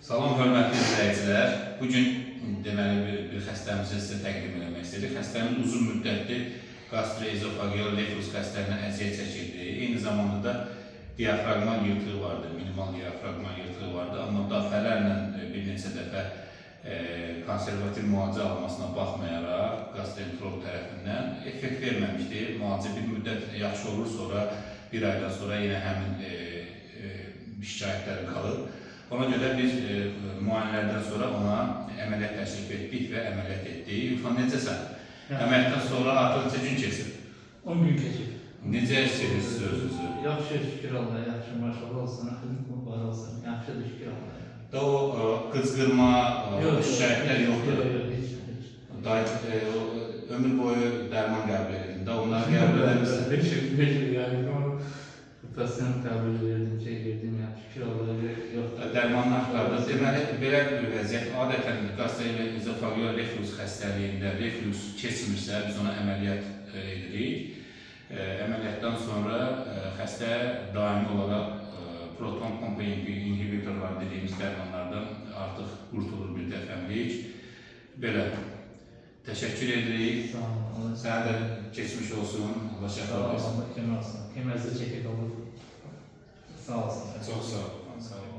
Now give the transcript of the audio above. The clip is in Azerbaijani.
Salam, hörmətli izləyicilər. Bugün deməli bir xəstəmizi sizə təqdim etmək istədik. Xəstəmiz uzun müddətli qastroezofageal reflux xəstəliyinə əziyyət çəkirdi. Eyni zamanda da diafraqmal yırtığı vardı, minimal diafraqmal yırtığı vardı. Amma dəfələrlə bir neçə dəfə konservativ müalicə almasına baxmayaraq gastroenteroloq tərəfindən effekt verməmişdi. Müalicə bir müddət yaxşı olur, sonra bir aydan sonra yenə həmin şikayətləri qalır. Ona görə biz müayinələrdən sonra ona əməliyyat təklif etdik və əməliyyat etdik. İrfan, necəsən? Əməliyyatdan sonra artıq neçə gün keçib? 10 gün keçib. Necə hissedirsiniz özünüzü? Yaxşı, şükür Allah, yaxşı, maşallah olsun, xidmət var olsun, yaxşıdır, şükür Allah. Da o qıcqırma, şikayətlər yoxdur. Ömür boyu dərman qəbul edin. Da onları qəbul edirsən? Yəni, pasiyant qəbul edirdim, verdim, şükür Allah, yoxdur. Dərmanlar qarda. Deməli, belə bir vəziyyət adətən qastroezofageal reflux xəstəliyində reflux keçmirsə, biz ona əməliyyat edirik. Əməliyyatdan sonra xəstə daimi olaraq proton pompa inhibitorlar dediyimiz dərmanlardan artıq qurtulur bir dəfəlik. Belə. Təşəkkür edirik. Sağ olun. Sənə də keçmiş olsun. Allah şəfa versin. Allah kömək olsun. Kəmərdə çəkib olur. Sağ olsun. Çox sağ olun. Sağ olun.